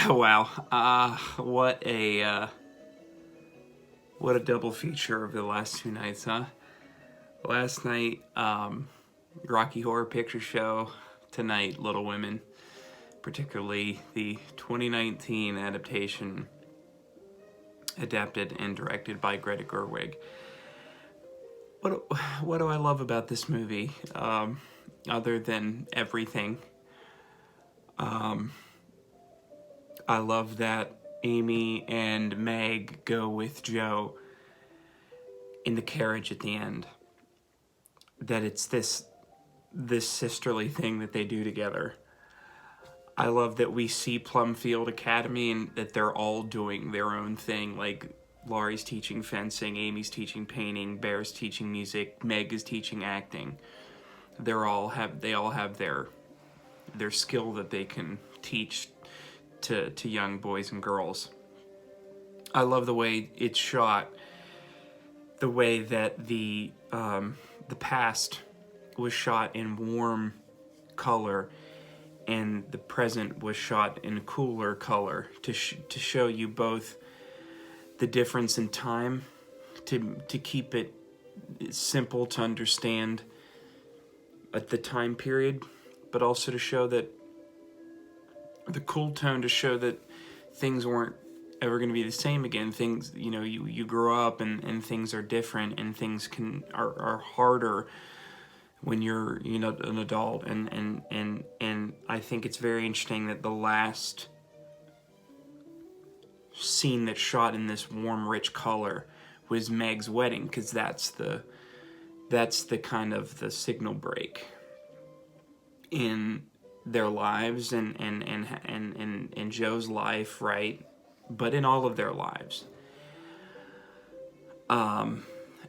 Wow. What a double feature of the last two nights, huh? Last night, Rocky Horror Picture Show. Tonight, Little Women. Particularly the 2019 adaptation, adapted and directed by Greta Gerwig. What do I love about this movie? Other than everything. I love that Amy and Meg go with Joe in the carriage at the end. That it's this sisterly thing that they do together. I love that we see Plumfield Academy and that they're all doing their own thing. Like Laurie's teaching fencing, Amy's teaching painting, Bear's teaching music, Meg is teaching acting. They all have their skill that they can teach to young boys and girls. I love the way it's shot, the way that the past was shot in warm color and the present was shot in cooler color to show you both the difference in time, to keep it simple to understand at the time period, but also to show that the cool tone, to show that things weren't ever going to be the same again. Things, you grow up and things are different, and things are harder when you're an adult, and I think it's very interesting that the last scene that's shot in this warm, rich color was Meg's wedding, because that's the kind of the signal break in their lives and Joe's life, right? But in all of their lives.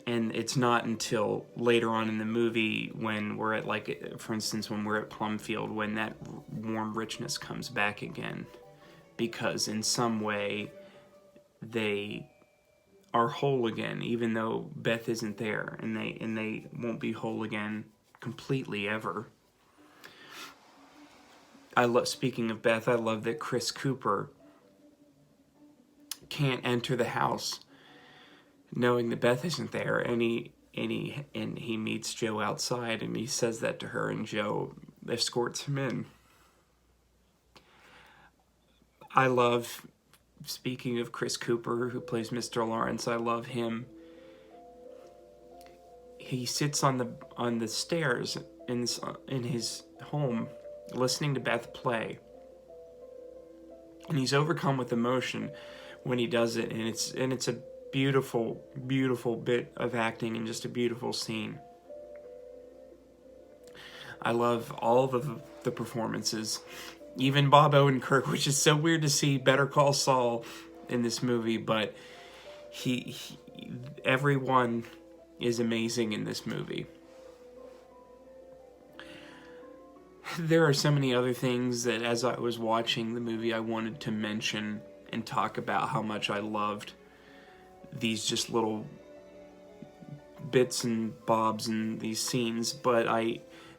And it's not until later on in the movie when we're at, like, for instance, when we're at Plumfield, when that warm richness comes back again. Because in some way, they are whole again, even though Beth isn't there. And they won't be whole again completely ever. Speaking of Beth, I love that Chris Cooper can't enter the house knowing that Beth isn't there, and he meets Joe outside, and he says that to her, and Joe escorts him in. I love, speaking of Chris Cooper, who plays Mr. Lawrence, I love him. He sits on the stairs in his home, listening to Beth play, and he's overcome with emotion when he does it, and it's a beautiful, beautiful bit of acting and just a beautiful scene. I love all of the performances, even Bob Odenkirk, which is so weird to see Better Call Saul in this movie, but everyone is amazing in this movie. There are so many other things that as I was watching the movie I wanted to mention and talk about how much I loved these just little bits and bobs and these scenes, but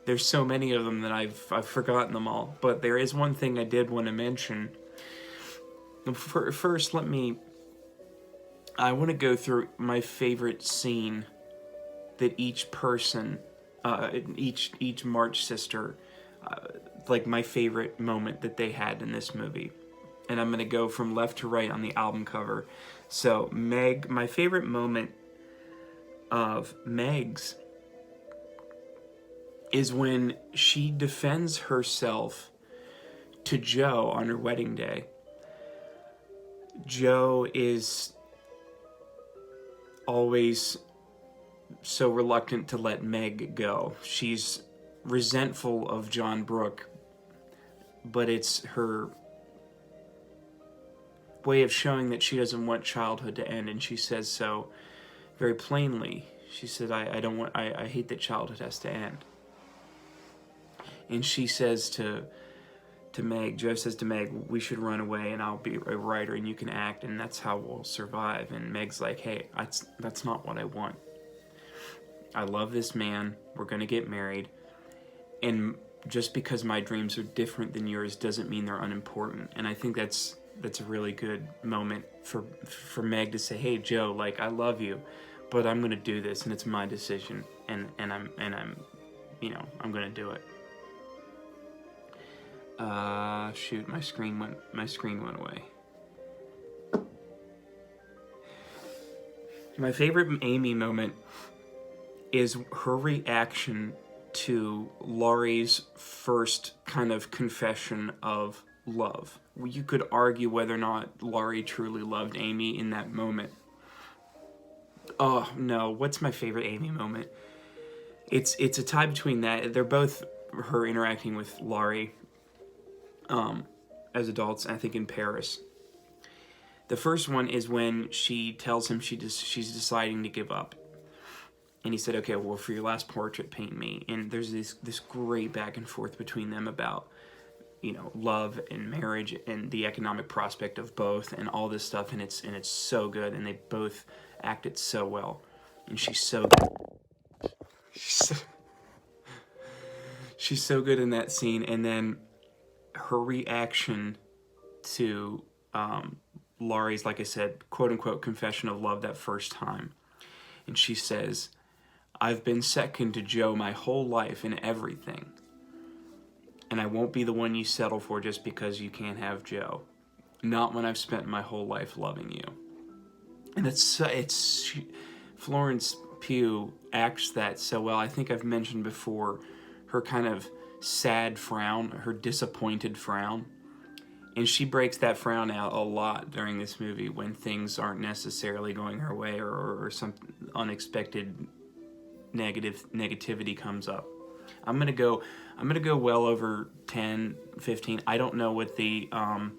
there's so many of them that I've forgotten them all. But there is one thing I did want to mention. First, I want to go through my favorite scene that each person, each March sister, like my favorite moment that they had in this movie. And I'm going to go from left to right on the album cover. So Meg, my favorite moment of Meg's is when she defends herself to Joe on her wedding day. Joe is always so reluctant to let Meg go. She's resentful of John Brooke, but it's her way of showing that she doesn't want childhood to end, and she says so very plainly. She said, I hate that childhood has to end. And she says to Meg, Joe says to Meg, we should run away and I'll be a writer and you can act and that's how we'll survive. And Meg's like, hey, that's not what I want. I love this man, we're gonna get married, and just because my dreams are different than yours doesn't mean they're unimportant. And I think that's that's a really good moment for Meg to say, "Hey Joe, like I love you, but I'm gonna do this, and it's my decision, and I'm, you know, I'm gonna do it." Shoot, my screen went away. My favorite Amy moment is her reaction to Laurie's first kind of confession of love. You could argue whether or not Laurie truly loved Amy in that moment. Oh no, what's my favorite Amy moment? It's a tie between that. They're both her interacting with Laurie as adults, I think in Paris. The first one is when she tells him she's deciding to give up. And he said, "Okay, well, for your last portrait, paint me." And there's this great back and forth between them about, you know, love and marriage and the economic prospect of both and all this stuff. And it's so good. And they both act it so well. And she's so good. She's so good in that scene. And then her reaction to Laurie's, like I said, quote unquote confession of love that first time. And she says, "I've been second to Joe my whole life in everything. And I won't be the one you settle for just because you can't have Joe. Not when I've spent my whole life loving you." And Florence Pugh acts that so well. I think I've mentioned before her kind of sad frown, her disappointed frown. And she breaks that frown out a lot during this movie when things aren't necessarily going her way or some unexpected negativity comes up. I'm gonna go well over 10, 15. I don't know what the I'm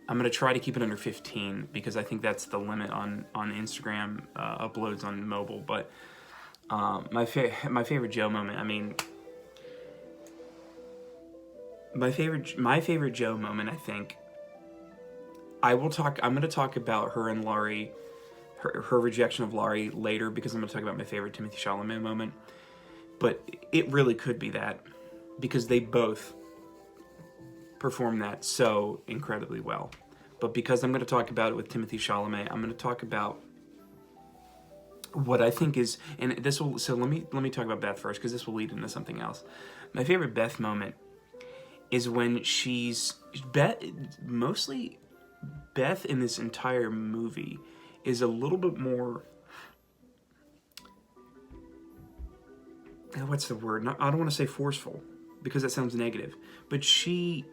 gonna try to keep it under 15 because I think that's the limit on Instagram uploads on mobile. But my favorite Joe moment. I mean, my favorite Joe moment. I think I'm gonna talk about her and Laurie. Her rejection of Laurie later because I'm going to talk about my favorite Timothée Chalamet moment. But it really could be that because they both perform that so incredibly well. But because I'm going to talk about it with Timothée Chalamet, I'm going to talk about what I think is, and this will, so let me talk about Beth first because this will lead into something else. My favorite Beth moment is when mostly Beth in this entire movie is a little bit more, what's the word? I don't want to say forceful because that sounds negative, but she's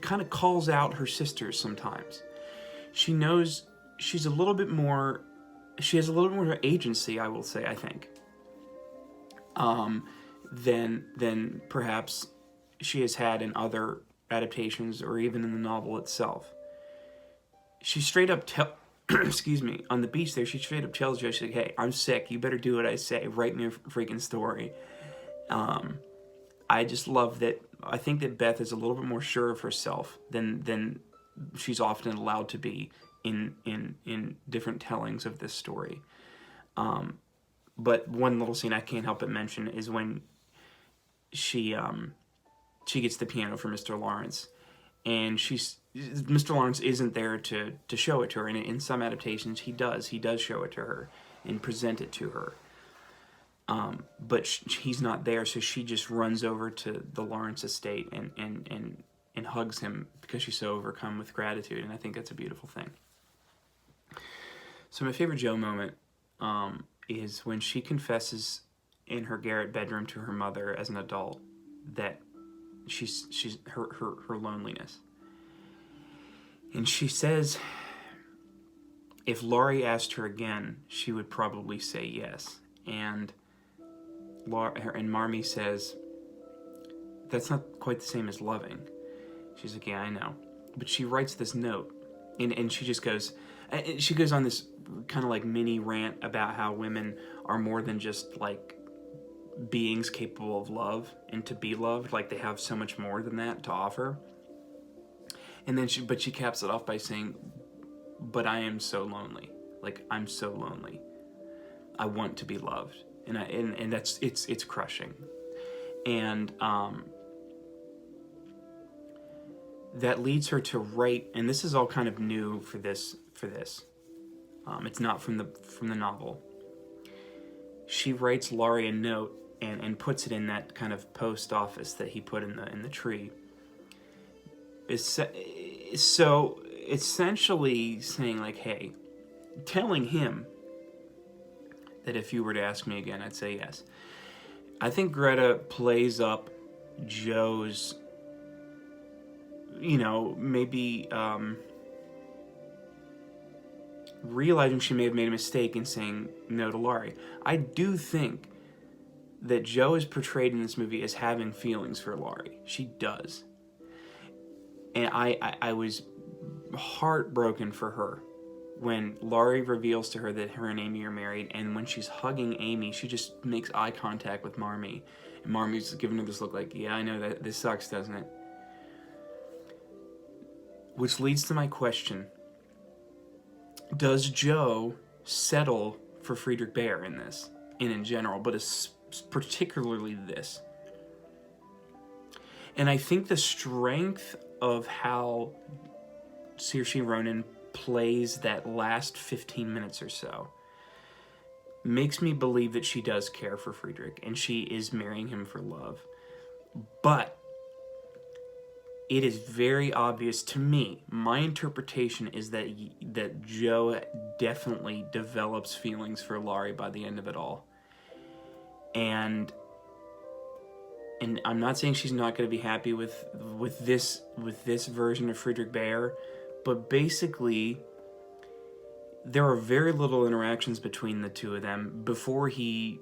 kind of calls out her sisters sometimes. She knows she's a little bit more, she has a little bit more agency, I will say, I think, than perhaps she has had in other adaptations or even in the novel itself. She straight up excuse me, on the beach there, she straight up tells Joe, she's like, "Hey, I'm sick. You better do what I say. Write me a freaking story." I just love that. I think that Beth is a little bit more sure of herself than she's often allowed to be in different tellings of this story. But one little scene I can't help but mention is when she gets the piano for Mr. Lawrence, and Mr. Lawrence isn't there to show it to her, and in some adaptations he does show it to her and present it to her, but he's not there, so she just runs over to the Lawrence estate and hugs him because she's so overcome with gratitude, and I think that's a beautiful thing. So my favorite Joe moment is when she confesses in her garret bedroom to her mother as an adult that she's her loneliness. And she says if Laurie asked her again, she would probably say yes. And Marmee says, "That's not quite the same as loving." She's like, "Yeah, I know." But she writes this note, and she just goes, she goes on this kind of like mini rant about how women are more than just like beings capable of love and to be loved. Like they have so much more than that to offer. And then she caps it off by saying, "But I am so lonely. Like I'm so lonely. I want to be loved." And that's it's crushing. And that leads her to write, and this is all kind of new for this. It's not from the novel. She writes Laurie a note and puts it in that kind of post office that he put in the tree. So essentially saying like, hey, telling him that if you were to ask me again, I'd say yes. I think Greta plays up Joe's, maybe realizing she may have made a mistake in saying no to Laurie. I do think that Joe is portrayed in this movie as having feelings for Laurie. She does. And I was heartbroken for her when Laurie reveals to her that her and Amy are married, and when she's hugging Amy, she just makes eye contact with Marmee. And Marmee's giving her this look like, yeah, I know that this sucks, doesn't it? Which leads to my question. Does Joe settle for Friedrich Bhaer in this? And in general, but particularly this. And I think the strength of how Saoirse Ronan plays that last 15 minutes or so makes me believe that she does care for Friedrich and she is marrying him for love. But it is very obvious to me, my interpretation is that Joe definitely develops feelings for Laurie by the end of it all. And I'm not saying she's not going to be happy with this version of Friedrich Bhaer, but basically there are very little interactions between the two of them before he,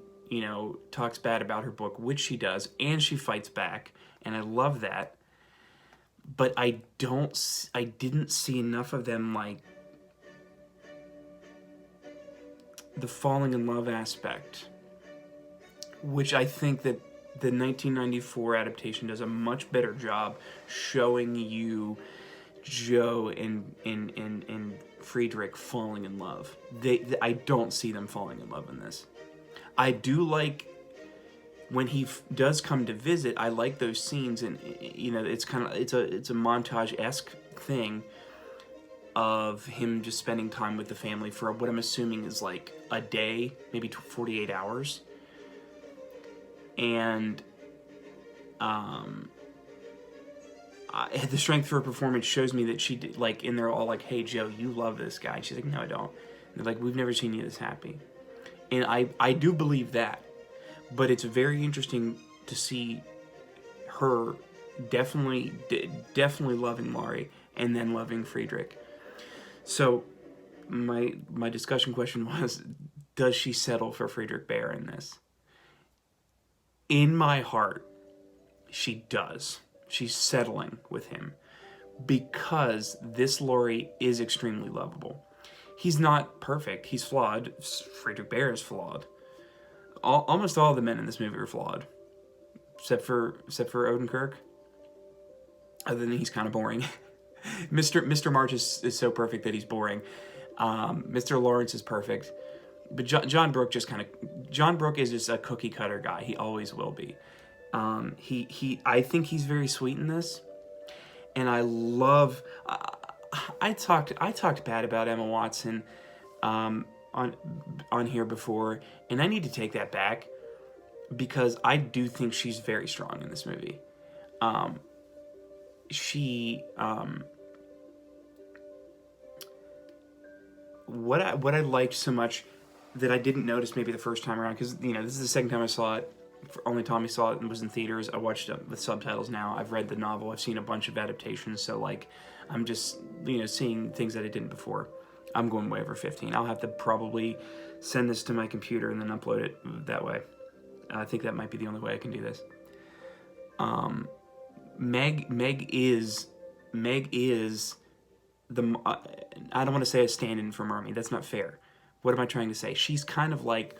talks bad about her book, which she does, and she fights back, and I love that. But I didn't see enough of them, like, the falling in love aspect, which I think that the 1994 adaptation does a much better job showing you Joe and Friedrich falling in love. I don't see them falling in love in this. I do like when he does come to visit. I like those scenes, and it's kind of it's a montage-esque thing of him just spending time with the family for what I'm assuming is like a day, maybe 48 hours. And the strength of her performance shows me that she did, like, and they're all like, hey, Joe, you love this guy. And she's like, no, I don't. And they're like, we've never seen you this happy. And I do believe that. But it's very interesting to see her definitely loving Laurie and then loving Friedrich. So my discussion question was, does she settle for Friedrich Bhaer in this? In my heart, she does. She's settling with him because this Laurie is extremely lovable. He's not perfect. He's flawed. Friedrich Bhaer is flawed. Almost all the men in this movie are flawed, except for Odenkirk. Other than he's kind of boring. Mr. March is so perfect that he's boring. Mr. Lawrence is perfect. But John Brooke John Brooke is just a cookie cutter guy. He always will be. I think he's very sweet in this, and I love. I talked bad about Emma Watson, on here before, and I need to take that back because I do think she's very strong in this movie. What I liked so much that I didn't notice maybe the first time around, because this is the second time I saw it. Only Tommy saw it and was in theaters. I watched it with subtitles now. I've read the novel. I've seen a bunch of adaptations. So like, I'm just seeing things that I didn't before. I'm going way over 15. I'll have to probably send this to my computer and then upload it that way. I think that might be the only way I can do this. Meg is the. I don't want to say a stand-in for Marmee. That's not fair. What am I trying to say? She's kind of like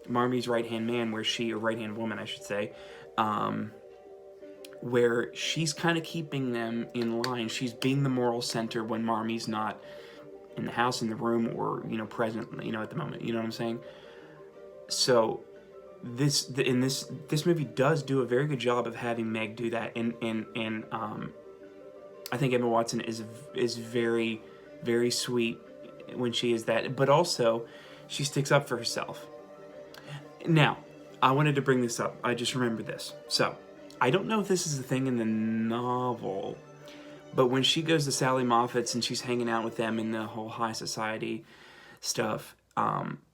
Marmee's right-hand man, or right-hand woman, I should say, where she's kind of keeping them in line. She's being the moral center when Marmee's not in the house, in the room, or present, at the moment. You know what I'm saying? So this movie does do a very good job of having Meg do that, and I think Emma Watson is very, very sweet when she is that, but also she sticks up for herself. Now, I wanted to bring this up. I just remembered this. So, I don't know if this is a thing in the novel, but when she goes to Sally Moffat's and she's hanging out with them in the whole high society stuff,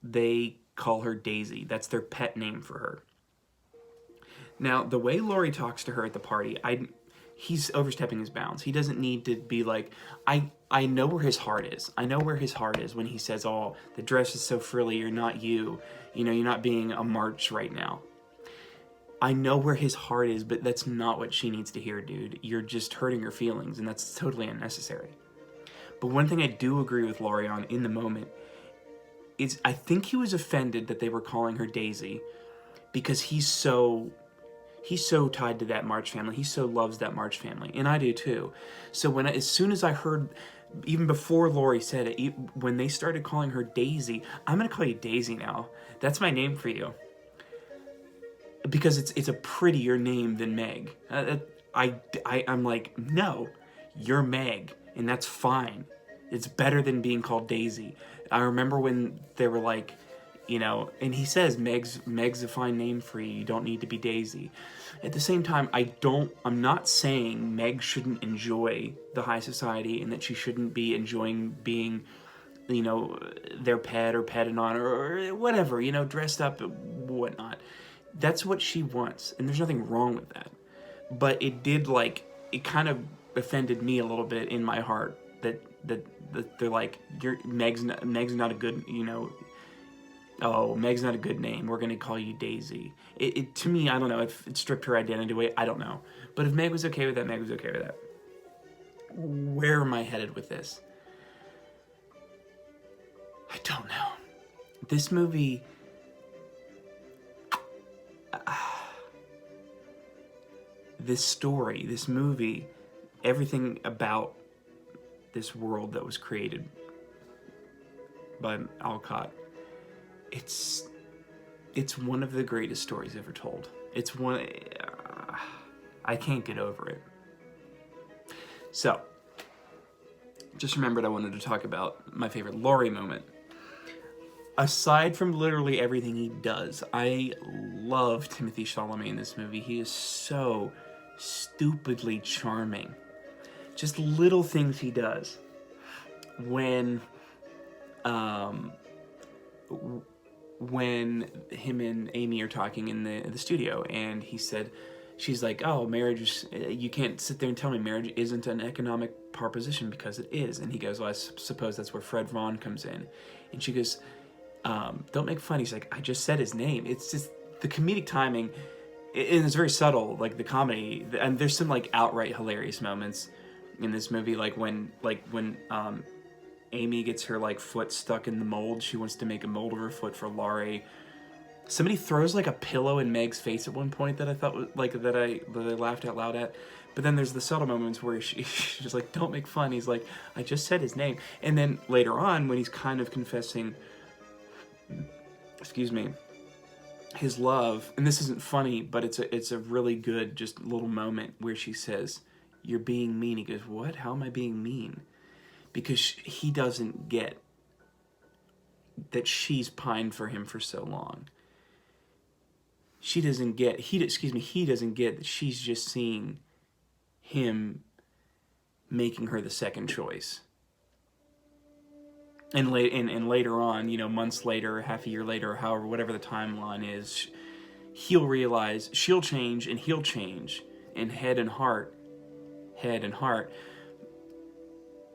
they call her Daisy. That's their pet name for her. Now, the way Laurie talks to her at the party, he's overstepping his bounds. He doesn't need to be like, I know where his heart is. I know where his heart is when he says, oh, the dress is so frilly, you're not you. You know, you're not being a march right now. I know where his heart is, but that's not what she needs to hear, dude. You're just hurting her feelings, and that's totally unnecessary. But one thing I do agree with Laurie on in the moment is I think he was offended that they were calling her Daisy because he's so tied to that March family. He so loves that March family, and I do too. So as soon as I heard, even before Laurie said it, when they started calling her Daisy, I'm gonna call you Daisy now. That's my name for you. Because it's a prettier name than Meg. I'm like, no, you're Meg, and that's fine. It's better than being called Daisy. I remember when they were like, you know, and he says Meg's a fine name for you. You don't need to be Daisy. At the same time, I'm not saying Meg shouldn't enjoy the high society and that she shouldn't be enjoying being, you know, their pet or petted on or whatever, you know, dressed up, whatnot. That's what she wants, and there's nothing wrong with that. But it kind of offended me a little bit in my heart that they're like, Meg's not a good, you know, oh, Meg's not a good name, we're gonna call you Daisy. It to me, I don't know, it stripped her identity away, I don't know. But if Meg was okay with that, Meg was okay with that. Where am I headed with this? I don't know. This movie, this story, this movie, everything about this world that was created by Alcott, it's one of the greatest stories ever told. It's one, I can't get over it. So, just remembered I wanted to talk about my favorite Laurie moment. Aside from literally everything he does, I love Timothée Chalamet in this movie. He is so stupidly charming. Just little things he does. When him and Amy are talking in the studio, and he said, she's like, oh, marriage is, you can't sit there and tell me marriage isn't an economic proposition, because it is. And he goes, well, I suppose that's where Fred Vaughn comes in. And she goes, don't make fun. He's like, I just said his name. It's just the comedic timing, and it's very subtle, like the comedy, and there's some like outright hilarious moments in this movie, like when Amy gets her like foot stuck in the mold. She wants to make a mold of her foot for Laurie. Somebody throws like a pillow in Meg's face at one point that I thought that I laughed out loud at. But then there's the subtle moments where she's like, don't make fun. He's like, I just said his name. And then later on, when he's kind of confessing, excuse me, his love, and this isn't funny, but it's a really good just little moment where she says, you're being mean. He goes, what? How am I being mean? Because he doesn't get that she's pined for him for so long. He doesn't get that she's just seeing him making her the second choice. And later on, you know, months later, half a year later, however, whatever the timeline is, he'll realize she'll change and he'll change, in head and heart,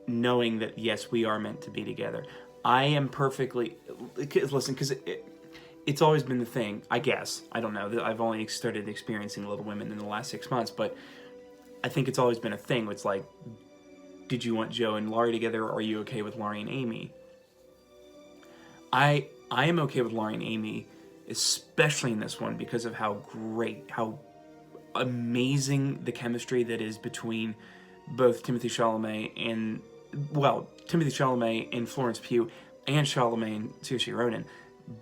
knowing that, yes, we are meant to be together. I am perfectly, listen, because it's always been the thing, I guess. I don't know. I've only started experiencing Little Women in the last 6 months, but I think it's always been a thing. It's like, did you want Joe and Laurie together, or are you okay with Laurie and Amy? I am okay with Laurie and Amy, especially in this one, because of how great, how amazing the chemistry that is between both Timothée Chalamet and Florence Pugh, and Chalamet and Saoirse Ronan.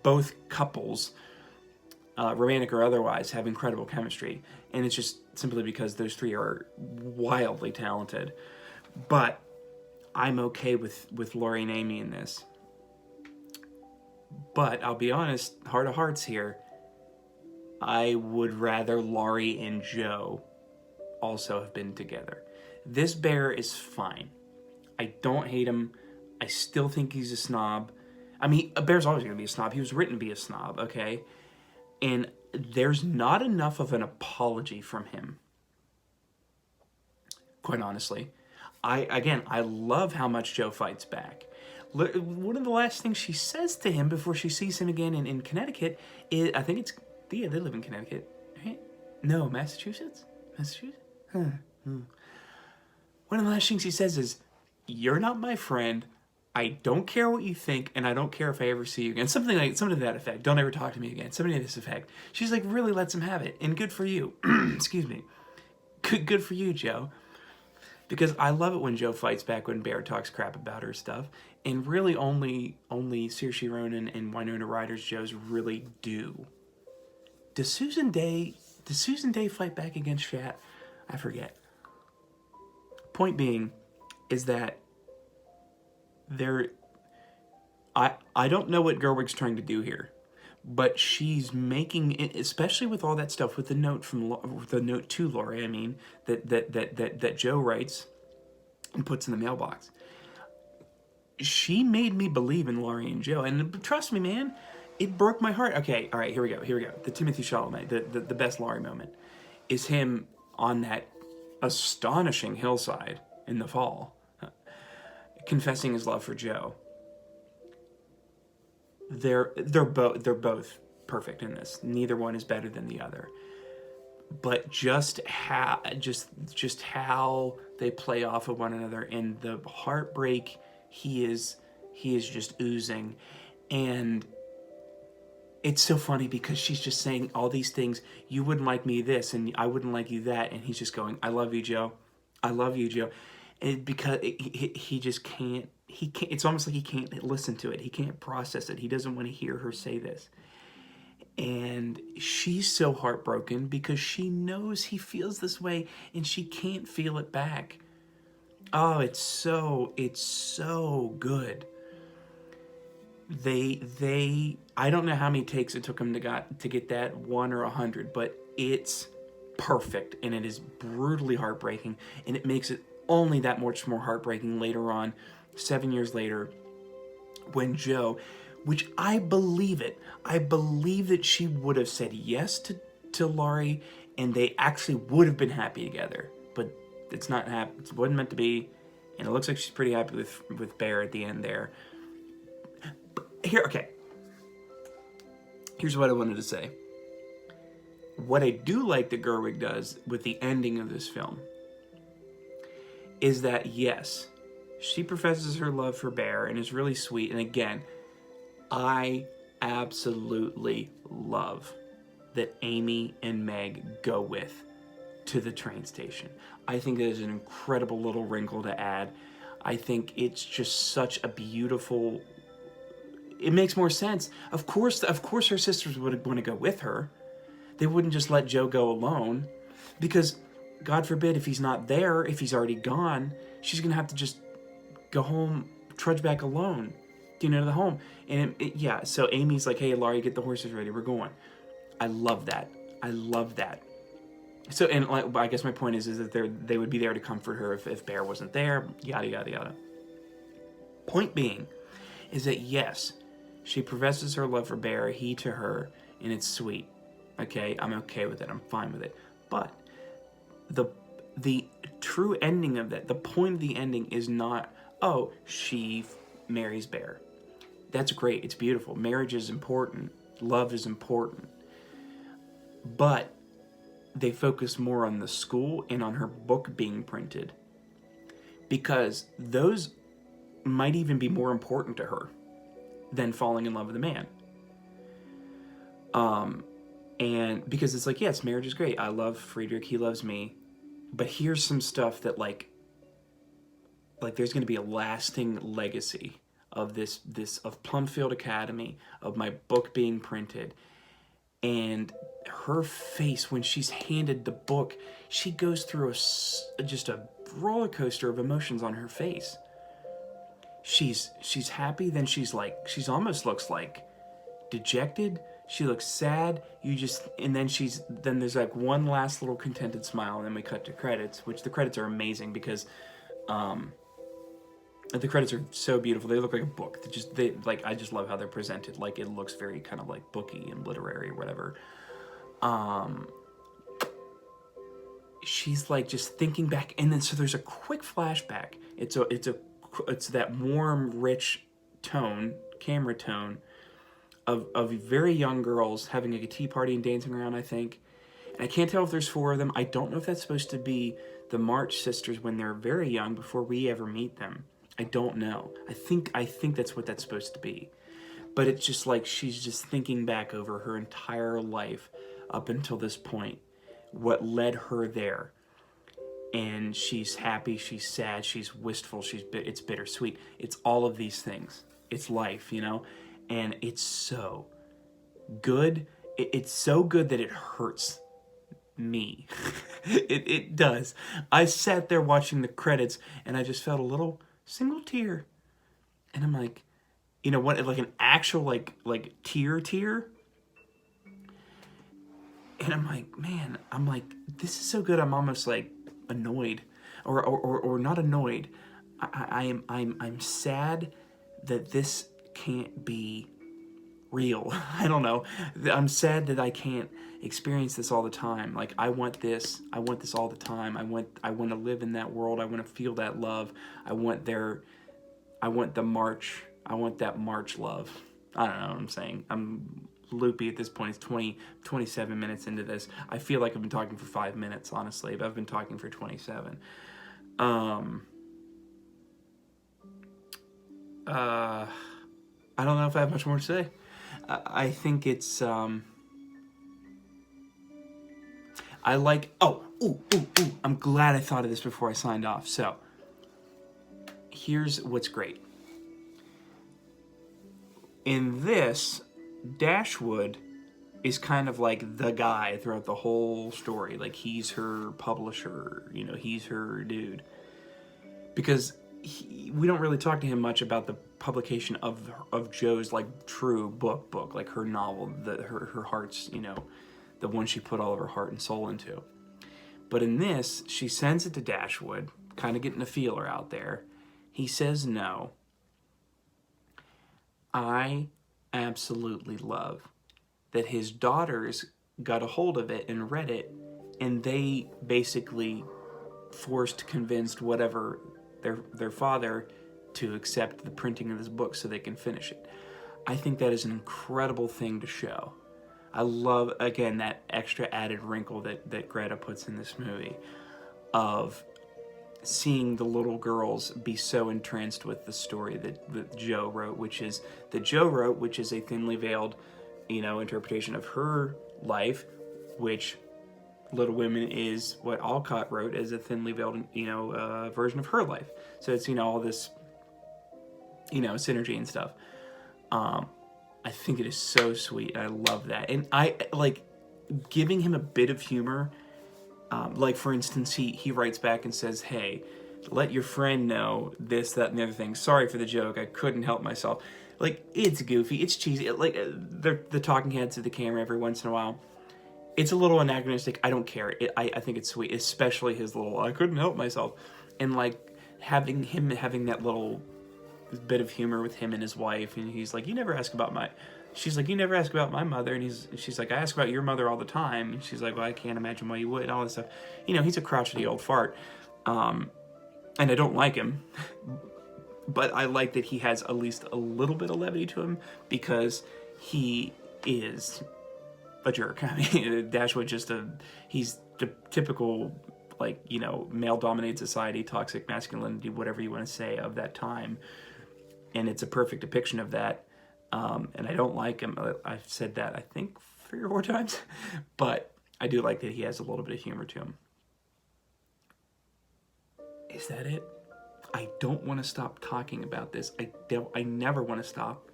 Both couples, romantic or otherwise, have incredible chemistry, and it's just simply because those three are wildly talented. But I'm okay with Laurie and Amy in this. But I'll be honest, heart of hearts here, I would rather Laurie and Joe also have been together. This bear is fine. I don't hate him. I still think he's a snob. I mean, a bear's always going to be a snob. He was written to be a snob, okay? And there's not enough of an apology from him, quite honestly. I love how much Joe fights back. One of the last things she says to him before she sees him again in Connecticut is, I think it's, yeah, they live in Connecticut, right? No, Massachusetts? Massachusetts? Huh. One of the last things she says is, "You're not my friend. I don't care what you think, and I don't care if I ever see you again." Something to that effect. Don't ever talk to me again. Something to this effect. She's like, really lets him have it, and good for you. Excuse me. Good for you, Joe. Because I love it when Joe fights back when Bear talks crap about her stuff, and really only Saoirse Ronan and Winona Ryder's Joes really do. Does Susan Day fight back against Shat? I forget. Point being is that I don't know what Gerwig's trying to do here, but she's making it, especially with all that stuff with the note to Laurie. I mean that Joe writes and puts in the mailbox. She made me believe in Laurie and Joe, and trust me, man, it broke my heart. Okay, all right, here we go. The Timothy Chalamet, the best Laurie moment, is him on that astonishing hillside in the fall, confessing his love for Joe. They're both perfect in this. Neither one is better than the other. But just how they play off of one another, and the heartbreak he is just oozing. And it's so funny because she's just saying all these things. You wouldn't like me this, and I wouldn't like you that. And he's just going, "I love you, Joe. I love you, Joe." And because he just can't. He can't. It's almost like he can't listen to it. He can't process it. He doesn't want to hear her say this. And she's so heartbroken because she knows he feels this way, and she can't feel it back. Oh, it's so good. I don't know how many takes it took him to get that 1 or 100, but it's perfect, and it is brutally heartbreaking, and it makes it only that much more heartbreaking later on, 7 years later, when Joe, which I believe that she would have said yes to Laurie, and they actually would have been happy together, but it's not happy. It wasn't meant to be, and it looks like she's pretty happy with Bear at the end there. Here's what I wanted to say. What I do like that Gerwig does with the ending of this film is that, yes, she professes her love for Bear, and it's really sweet. And again, I absolutely love that Amy and Meg go with to the train station. I think that is an incredible little wrinkle to add. I think it's just such a beautiful... It makes more sense. Of course her sisters would want to go with her. They wouldn't just let Joe go alone, because God forbid if he's not there, if he's already gone, she's going to have to just go home, trudge back alone, to the home. And so Amy's like, "Hey, Laurie, get the horses ready. We're going." I love that. So, and I guess my point is that they would be there to comfort her if Bear wasn't there, yada, yada, yada. Point being is that, yes, she professes her love for Bear, he to her, and it's sweet. Okay, I'm okay with it. I'm fine with it. But the true ending of that, the point of the ending is not, oh, she marries Bear. That's great. It's beautiful. Marriage is important. Love is important. But they focus more on the school and on her book being printed, because those might even be more important to her than falling in love with a man. And because it's like, yes, marriage is great. I love Friedrich. He loves me. But here's some stuff that like there's going to be a lasting legacy of this of Plumfield Academy, of my book being printed. And her face when she's handed the book, she goes through just a roller coaster of emotions on her face. She's happy, then she's almost looks like dejected. She looks sad. And then there's like one last little contented smile, and then we cut to credits, which the credits are amazing because the credits are so beautiful. They look like a book. I just love how they're presented. Like, it looks very kind of like booky and literary or whatever. She's like just thinking back, and then so there's a quick flashback. It's that warm, rich tone, camera tone of very young girls having like a tea party and dancing around, I think. And I can't tell if there's 4 of them. I don't know if that's supposed to be the March sisters when they're very young before we ever meet them. I don't know. I think that's what that's supposed to be. But it's just like she's just thinking back over her entire life up until this point, what led her there. And she's happy, she's sad, she's wistful, it's bittersweet. It's all of these things. It's life, you know? And it's so good. It's so good that it hurts me. It does. I sat there watching the credits, and I just felt a little single tear. And I'm like, you know what, like an actual like tear. And I'm like, man, this is so good. I'm almost like annoyed, or not annoyed. I'm sad that this can't be real. I don't know. I'm sad that I can't experience this all the time. Like, I want this all the time. I want to live in that world. I want to feel that love. I want the March. I want that March love. I don't know what I'm saying. I'm loopy at this point. It's 27 minutes into this. I feel like I've been talking for 5 minutes, honestly, but I've been talking for 27. I don't know if I have much more to say. I think it's, I like, I'm glad I thought of this before I signed off. So, here's what's great. In this, Dashwood is kind of like the guy throughout the whole story. Like, he's her publisher, you know, he's her dude. Because we don't really talk to him much about the publication of Jo's like true book, like her novel, her heart's, you know, the one she put all of her heart and soul into. But in this, she sends it to Dashwood, kind of getting a feeler out there. He says no. I absolutely love that his daughters got a hold of it and read it, and they basically convinced whatever their father to accept the printing of this book so they can finish it. I think that is an incredible thing to show. I love, again, that extra added wrinkle that Greta puts in this movie of seeing the little girls be so entranced with the story that Jo wrote, which is a thinly veiled, you know, interpretation of her life, which Little Women is what Alcott wrote as a thinly veiled, you know, version of her life. So it's, you know, all this, you know, synergy and stuff. I think it is so sweet. I love that. And I like giving him a bit of humor. Like, for instance, he writes back and says, hey, let your friend know this, that, and the other thing. Sorry for the joke. I couldn't help myself. Like, it's goofy. It's cheesy. Like, they're the talking heads of the camera every once in a while. It's a little anachronistic. I don't care. I think it's sweet, especially his little, I couldn't help myself. And, like, having that little bit of humor with him and his wife, and he's like, you never ask about my... She's like, you never ask about my mother, and she's like, I ask about your mother all the time. And she's like, well, I can't imagine why you would, and all this stuff. You know, he's a crotchety old fart. And I don't like him. But I like that he has at least a little bit of levity to him, because he is a jerk. I mean, Dashwood he's the typical, like, you know, male-dominated society, toxic masculinity, whatever you want to say, of that time. And it's a perfect depiction of that. And I don't like him. I've said that, I think, 3 or 4 times. But I do like that he has a little bit of humor to him. Is that it? I don't want to stop talking about this. I never want to stop.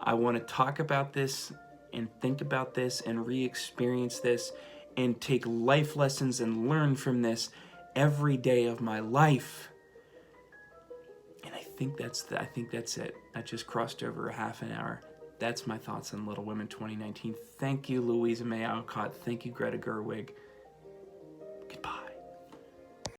I want to talk about this and think about this and re-experience this and take life lessons and learn from this every day of my life. And I think that's it. I just crossed over a half an hour. That's my thoughts on Little Women 2019. Thank you, Louisa May Alcott. Thank you, Greta Gerwig.